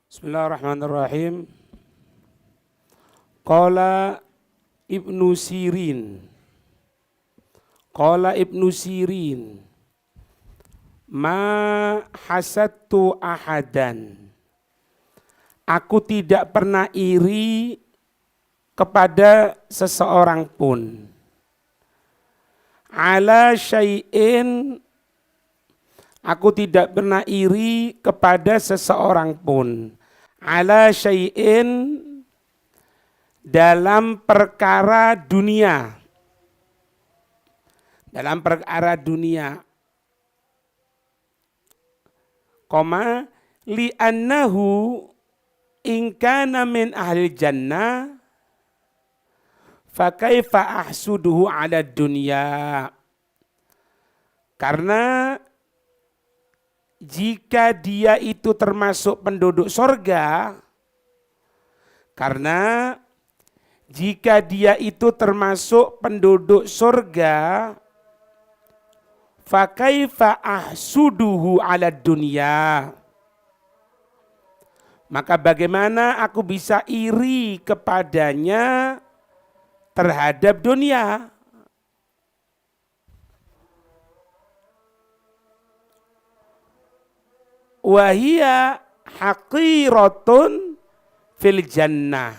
Bismillahirrahmanirrahim. Qala Ibnu Sirin. Qala Ibnu Sirin. Ma hasadtu ahadan. Aku tidak pernah iri kepada seseorang pun. Ala syai'in. Aku tidak pernah iri kepada seseorang pun. Ala syai'in, dalam perkara dunia. Dalam perkara dunia. Koma li'annahu in kana min ahli jannah fa kaifa ahsuduhu ala dunya. Karena jika dia itu termasuk penduduk surga, karena jika dia itu termasuk penduduk surga, fa kaifa ahsuduhu ala dunya. Maka bagaimana aku bisa iri kepadanya terhadap dunia? Wahia haqiratun fil jannah.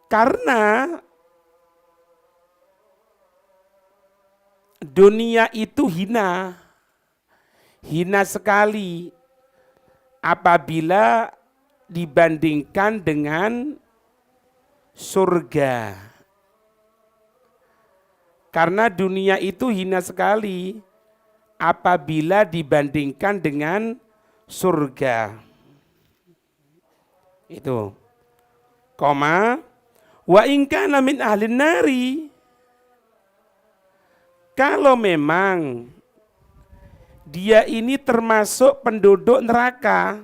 Karena dunia itu hina. Hina sekali apabila dibandingkan dengan surga. Karena dunia itu hina sekali apabila dibandingkan dengan surga. Itu. Koma wa in kana min ahlin nari. Kalau memang dia ini termasuk penduduk neraka,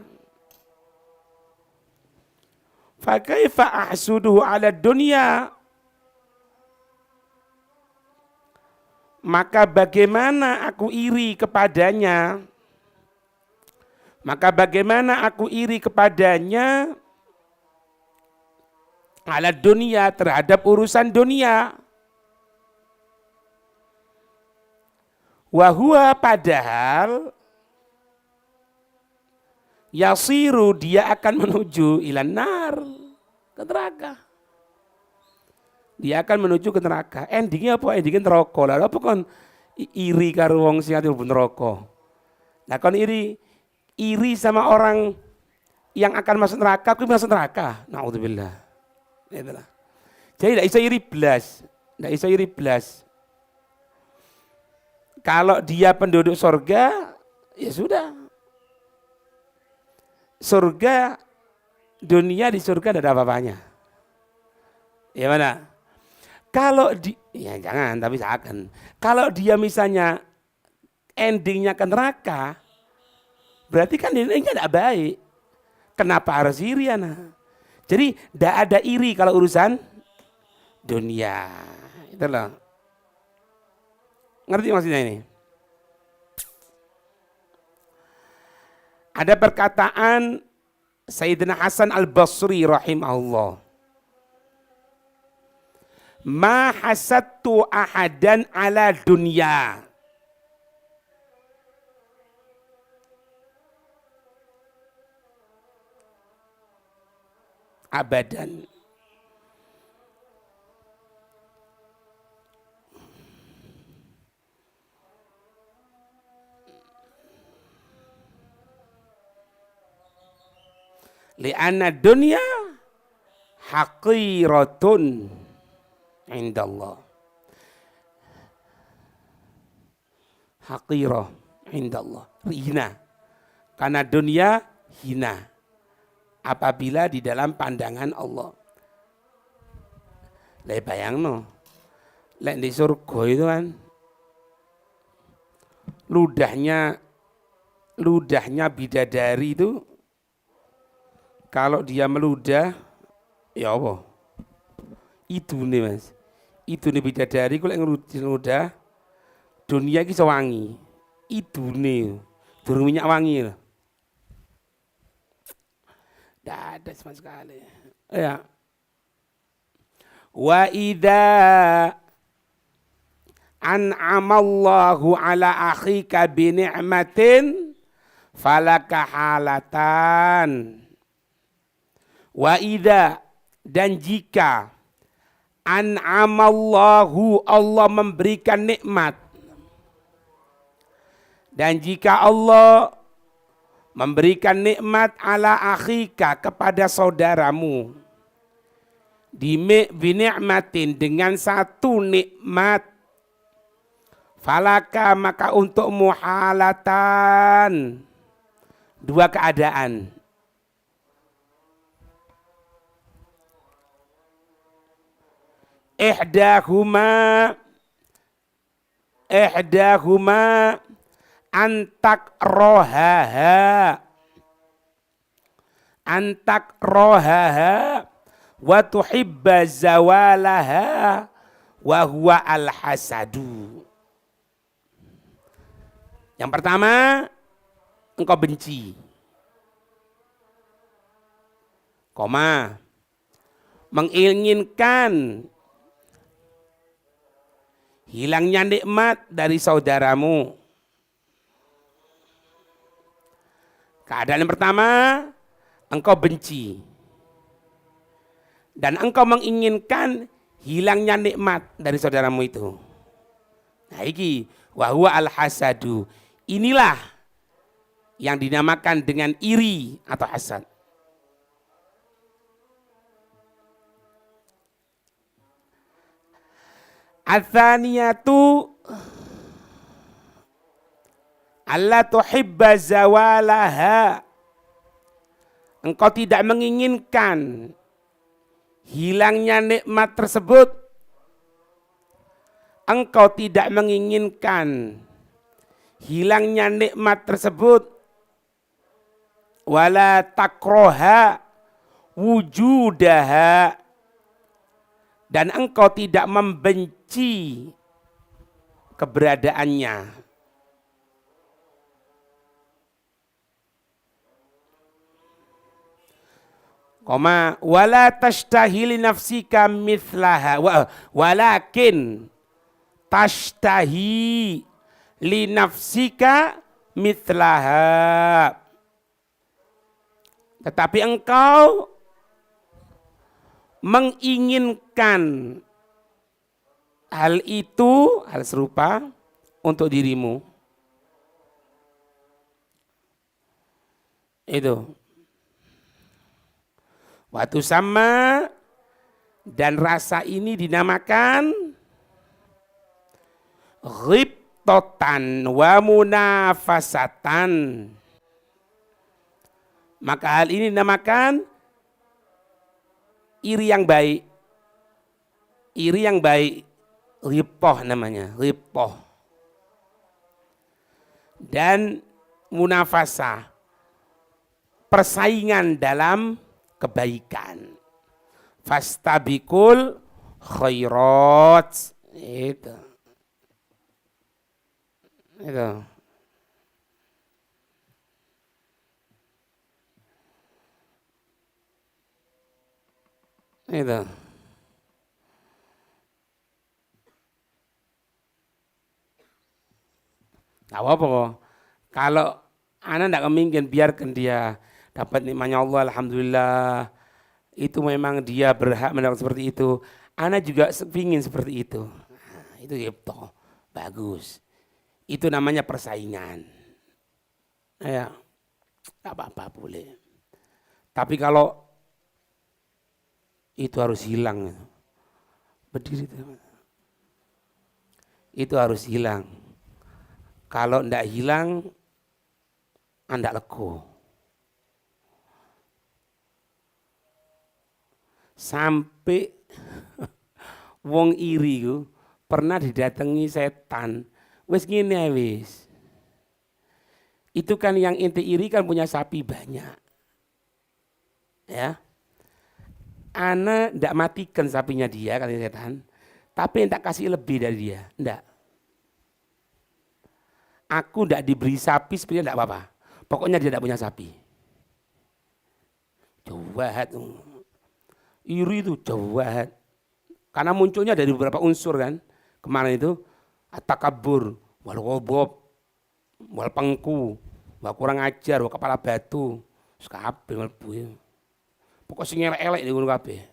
fa kaifa ahsuduhu ala dunya. Maka bagaimana aku iri kepadanya? Maka bagaimana aku iri kepadanya ala dunia, terhadap urusan dunia? Wahua, padahal yasiru, dia akan menuju ilan nar, ke neraka. Dia akan menuju ke neraka. Endingnya apa? Endingnya neraka. Lah apa kon iri karo wong sing ati mlebu neraka? Lah kon iri sama orang yang akan masuk neraka, kuwi masuk neraka. Nauzubillah. Itulah. Jadi tidak bisa iri blas. Tidak bisa iri blas. Kalau dia penduduk surga, ya sudah. Surga, dunia di surga tidak ada apa-apanya. Ya mana? Kalau ya jangan, tapi seakan. Kalau dia misalnya endingnya ke neraka, berarti kan endingnya tidak baik. Kenapa harus iri? Jadi tidak ada iri kalau urusan dunia. Itulah. Ngerti maksudnya ini? Ada perkataan Sayyidina Hasan al-Basri rahimahullah. Ma hasadtu ahadan ala dunya. Abadan. Li'anna dunya haqiratun indallah. Haqirah indallah. Hina. Karena dunia hina apabila di dalam pandangan Allah. Lah bayangno. Lek di surga itu kan ludahnya bidadari itu, kalau dia meludah, ya apa? Itu nih mas, itu nih bidadari kalau ngeludah, dunia ini wangi. Itu nih, durung minyak wangi. Tidak ada sama sekali. Ya. Wa idza an'amallahu ala akhika bi ni'matin falaka halatan. Wa idza, dan jika an'amallahu, Allah memberikan nikmat, dan jika Allah memberikan nikmat ala akhika, kepada saudaramu, bi ni'matin, dengan satu nikmat, falaka, maka untuk muhalatan, dua keadaan. Ihdahuma antak rohaha wa tuhibba zawalaha wa huwa al-hasadu. Yang pertama, engkau benci, menginginkan hilangnya nikmat dari saudaramu. Keadaan yang pertama, engkau benci dan engkau menginginkan hilangnya nikmat dari saudaramu itu. Nah, iki wa huwa al-hasadu. Inilah yang dinamakan dengan iri atau hasad. Atsaniyatu alla tuhibba zawalaha. Engkau tidak menginginkan hilangnya nikmat tersebut. Engkau tidak menginginkan hilangnya nikmat tersebut. Wala takroha wujudaha. Dan engkau tidak membenci keberadaannya. Wala tashtahi li nafsika mithlaha, walakin tashtahi li nafsika mithlaha. Tetapi engkau menginginkan hal itu, hal serupa untuk dirimu. Itu. Waktu sama, dan rasa ini dinamakan ghibtotan wa munafasatan. Maka hal ini dinamakan iri yang baik. Iri yang baik, ghibtoh namanya, ghibtoh. Dan munafasah, persaingan dalam kebaikan. Fastabikul khairat. Itu. Tahu apa? Kalau anak tidak kemungkinan, biarkan dia dapat nikmatnya Allah, alhamdulillah. Itu memang dia berhak mendapat seperti itu. Anak juga ingin seperti itu. Nah, itu gitu, bagus. Itu namanya persaingan. Ya, tak apa-apa boleh. Tapi kalau itu harus hilang, berdiri itu harus hilang. Kalau tidak hilang, Anda leko. Sampai wong iri ku pernah didatangi setan. Wis ngene wis. Itu kan yang inti iri kan punya sapi banyak. Ya. Ana ndak matikan sapinya dia, kata setan. Tapi ndak kasih lebih dari dia, ndak. Aku ndak diberi sapi sebenarnya ndak apa-apa. Pokoknya dia ndak punya sapi. jawahat. Iri itu jawahat. Karena munculnya dari beberapa unsur kan. Kemarin itu at-takabbur, wal ghabob, wal pengku, wal kurang ajar, wal kepala batu. Kabeh mlebu. Pokok sing elek-elek ngono kabeh.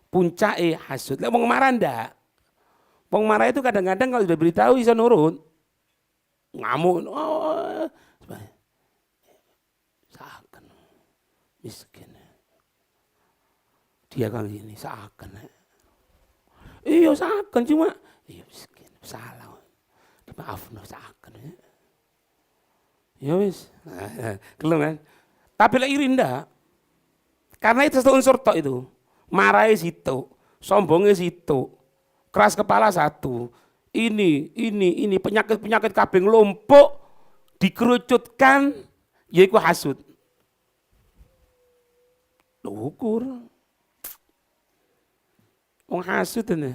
Puncake hasud. Lah wong marah ndak? Wong marah itu kadang-kadang kalau sudah beritahu bisa nurut. Ngamuk. Oh, seakan miskin. Dia kan gini, seakan. Iya seakan cuma, iya miskin, salah. Maaf, seakan. Ya wis, kelem kan. Tapi lah iri ndak. Karena itu satu unsur tok itu. Marahnya situ, sombongnya situ, keras kepala satu. Ini penyakit kabeh nglumpuk dikerucutkan yaiku hasud. Ukur. Wong hasud ini.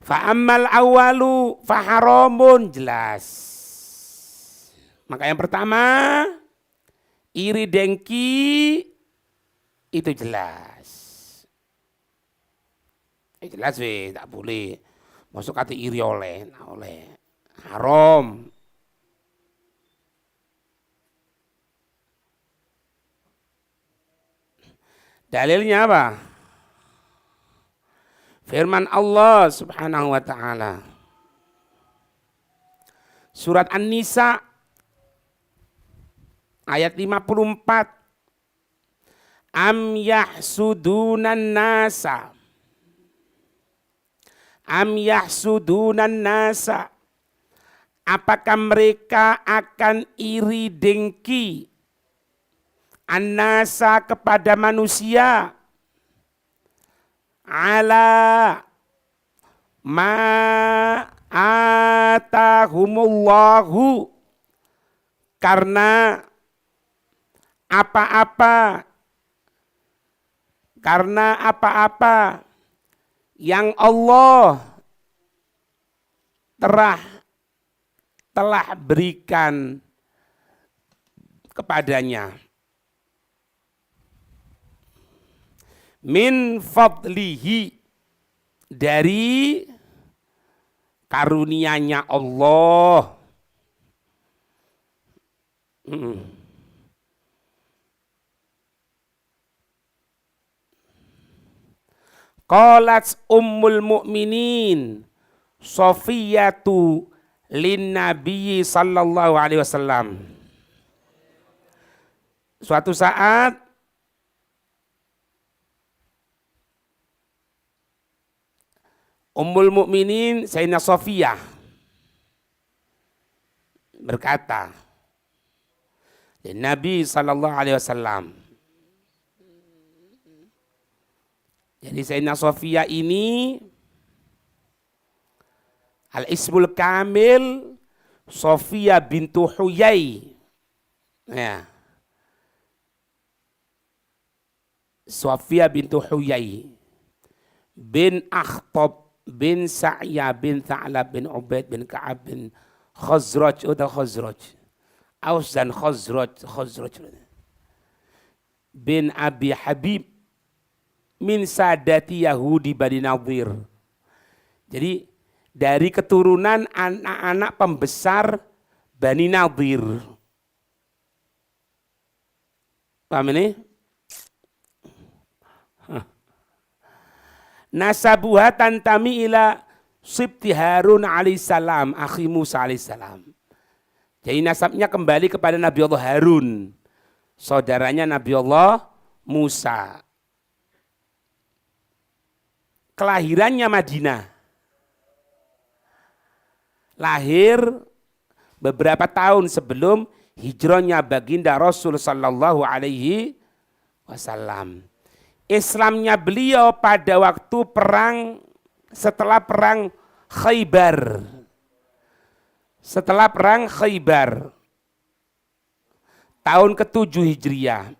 Fa ammal awalu fa haramun, jelas. Maka yang pertama iri dengki itu jelas. Jelas weh, tak boleh. Masuk kata iri oleh, haram. Dalilnya apa? Firman Allah Subhanahu wa taala. Surat An-Nisa ayat 54. Am yahsudunan nasa. Am yahsudunan nasa. Apakah mereka akan iri dengki an-nasa kepada manusia ala ma atahumullahu, karena apa-apa yang Allah telah berikan kepadanya. Min fadlihi, dari karunia-Nya Allah. Qalat ummul mu'minin Sofiyatu lin Nabi sallallahu alaihi wasallam. Suatu saat Ummul Mukminin Sayyidina Sofiyah berkata, Nabi sallallahu alaihi wasallam. Jadi Sayyidina Sofiyah ini al-ismul kamil Sofiyah bintu Huyai. Ya. Sofiyah bintu Huyai bin Akhtab bin Sa'ya bin Tha'lab bin Ubaid bin Ka'ab bin Khazraj atau Khazraj. Aus dan Khazraj bin Abi Habib min sadati Yahudi Bani Nadir. Jadi dari keturunan anak-anak pembesar Bani Nadir. Paham ini? Nasabuha tantami ila Sibti Harun alaihissalam, akhi Musa alaihissalam. Jadi nasabnya kembali kepada Nabi Allah Harun, saudaranya Nabi Allah Musa. Kelahirannya Madinah. Lahir beberapa tahun sebelum hijrahnya baginda Rasul sallallahu alaihi wasallam. Islamnya beliau pada waktu setelah perang Khaybar. Setelah perang Khaybar. Tahun ke-7 Hijriah.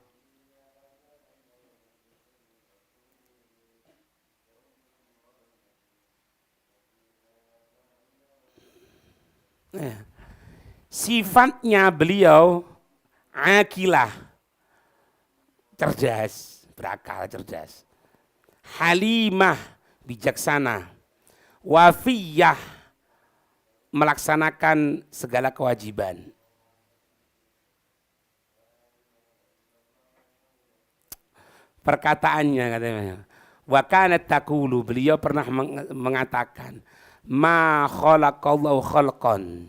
Sifatnya beliau akilah, cerdas, berakal, cerdas. Halimah, bijaksana. Wafiyah, melaksanakan segala kewajiban. Perkataannya katanya, wa kanat taqulu, beliau pernah mengatakan, ma khalaqallahu khalqan,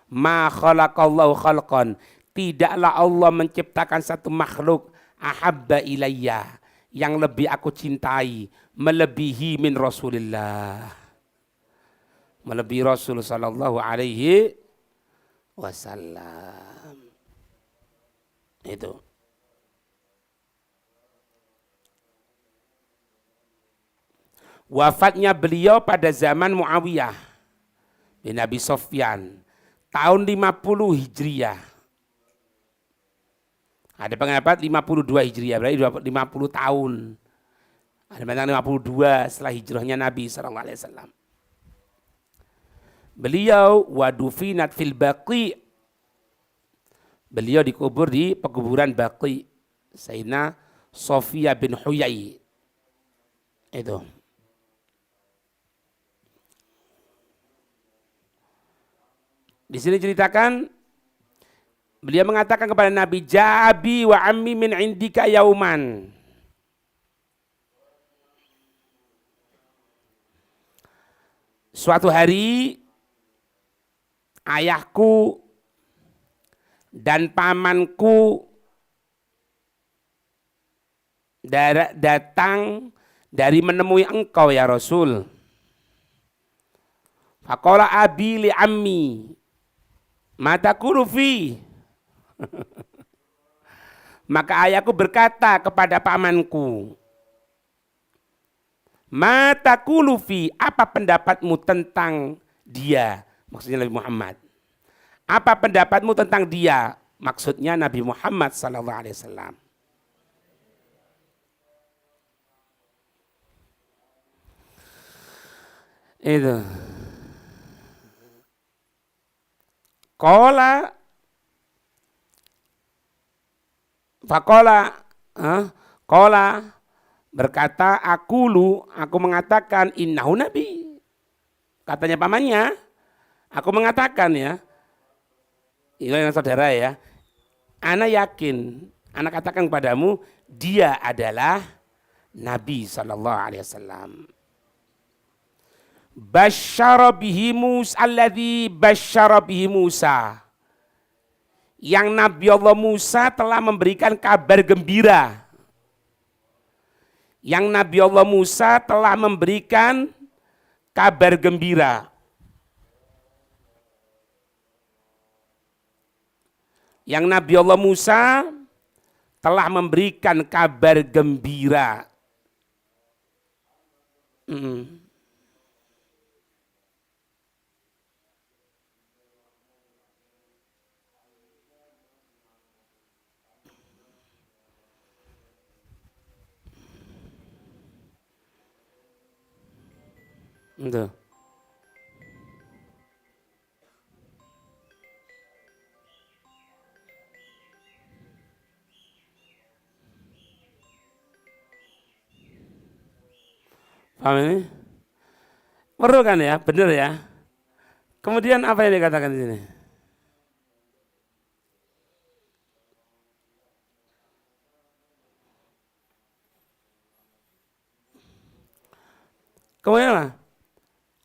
ma khalaqallahu khalqan, tidaklah Allah menciptakan satu makhluk ahabba ilayya, yang lebih aku cintai, melebihi min Rasulillah, melebihi Rasul sallallahu alaihi wasallam. Itu. Wafatnya beliau pada zaman Muawiyah bin Abi Sufyan tahun 50 Hijriah. Ada pendapat 52 Hijriah, berarti 50 tahun. Ada pendapat 52 setelah hijrahnya Nabi SAW. Beliau wadufinat fil Baqi. Beliau dikubur di pekuburan Baqi. Sayyidina Sofia bin Huyai. Itu. Di sini ceritakan beliau mengatakan kepada Nabi, Ja'abi wa ammi min indika yauman. Suatu hari ayahku dan pamanku datang dari menemui engkau ya Rasul. Faqala abi li ammi mata kurufi. Maka ayahku berkata kepada pamanku, mata kulufi, apa pendapatmu tentang dia? Maksudnya Nabi Muhammad. Apa pendapatmu tentang dia? Maksudnya Nabi Muhammad sallallahu alaihi wasallam. Itu. Kola berkata, aku mengatakan innahu nabi. Katanya pamannya, aku mengatakan ya, ini saudara ya, ana yakin, ana katakan kepadamu, dia adalah Nabi sallallahu alaihi wasallam. Basyara bihi Musa alladzi basyara bihi Musa. Yang Nabi Allah Musa telah memberikan kabar gembira. Yang Nabi Allah Musa telah memberikan kabar gembira. Yang Nabi Allah Musa telah memberikan kabar gembira. Itu. Paham ini? Perlu kan ya, benar ya. Kemudian apa yang dikatakan di sini? Kemudian apa?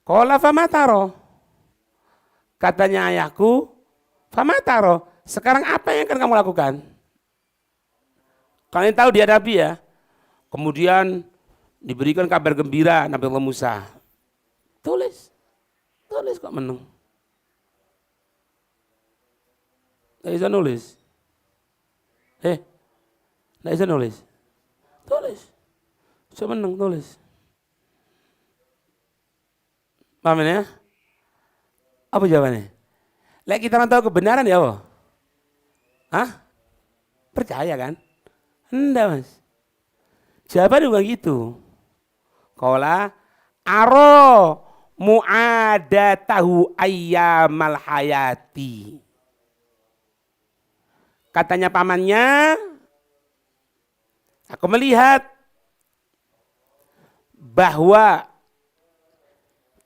Qala famataro. Katanya ayahku, famataro. Sekarang apa yang akan kamu lakukan? Kalian tahu dia Nabi ya. Kemudian diberikan kabar gembira Nabi Allah Musa. Tulis kok menang. Nggak bisa nulis. Nggak bisa nulis. Tulis. Coba menang, tulis. Paham ya? Apa jawabannya? Lek kita orang tahu kebenaran ya Allah. Hah? Percaya kan? Enggak mas. Jawabannya bukan gitu. Qala aro mu'adatahu ayyamal hayati. Katanya pamannya, aku melihat bahwa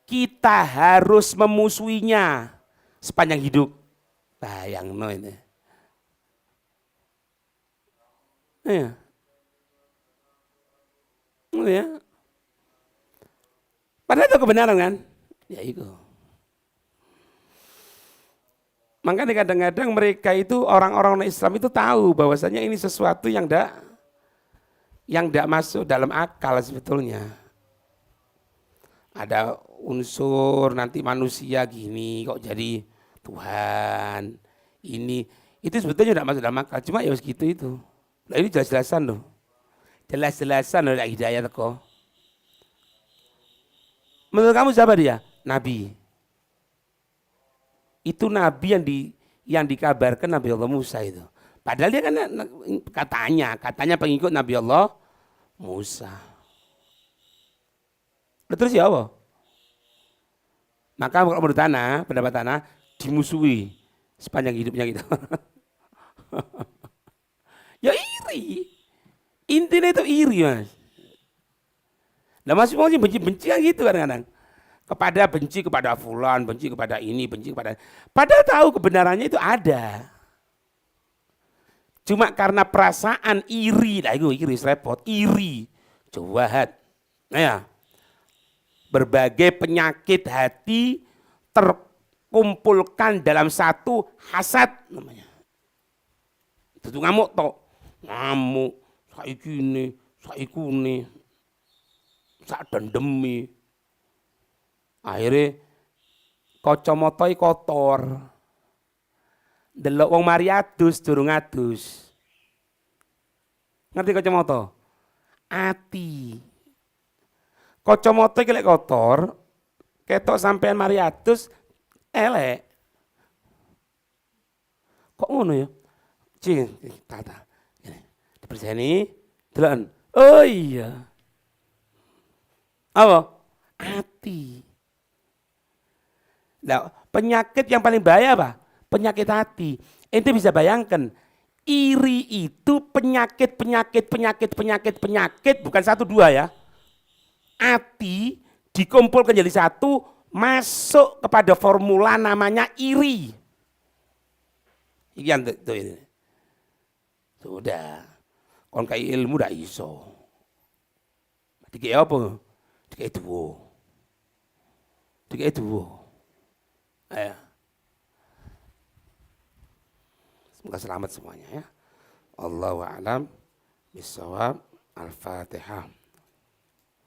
kita harus memusuhinya sepanjang hidup. Bayang no ini. Ya. Ya. Padahal itu kebenaran kan? Ya itu. Makanya kadang-kadang mereka itu orang-orang Islam itu tahu bahwasanya ini sesuatu yang tidak masuk dalam akal sebetulnya. Ada unsur nanti manusia gini kok jadi Tuhan. Itu sebetulnya tidak masuk dalam akal. Cuma ya segitu itu. Nah ini jelas-jelasan loh. Jelas-jelasan loh hidayah kok. Menurut kamu siapa dia? Nabi. Itu Nabi yang dikabarkan Nabi Allah Musa itu. Padahal dia kan katanya pengikut Nabi Allah Musa. Terus ya apa? Maka kalau menurut pendapat Tanah dimusuhi sepanjang hidupnya gitu. Ya iri. Intinya itu iri mas. Nah masing-masing benci-benci kan gitu kadang-kadang. Benci kepada fulan, benci kepada ini, benci kepada. Padahal tahu kebenarannya itu ada. Cuma karena perasaan iri, iri repot, iri, jahat. Nah ya, berbagai penyakit hati terkumpulkan dalam satu hasad namanya. Itu ngamuk toh, ngamuk, saiki ini, sak dendemi. Akhirnya kacamata kotor. Delok wong mari adus durung adus. Ngerti kacamata? Ati. Kacamata iki lek kotor, ketok sampean mari adus elek. Kok ngono ya? Cing, tata. Diperseni, deloken. Oh iya. Apa? Ati. Nah, penyakit yang paling bahaya apa? Penyakit hati. Ente bisa bayangkan, iri itu penyakit, bukan 1-2 ya. Hati dikumpulkan jadi satu, masuk kepada formula namanya iri. Iki ini. Sudah. Kon kai ilmu dak iso. Dikei apa? Dikei duwo. Ayo. Semoga selamat semuanya ya. Allahu a'lam bishawab. Al-Fatihah.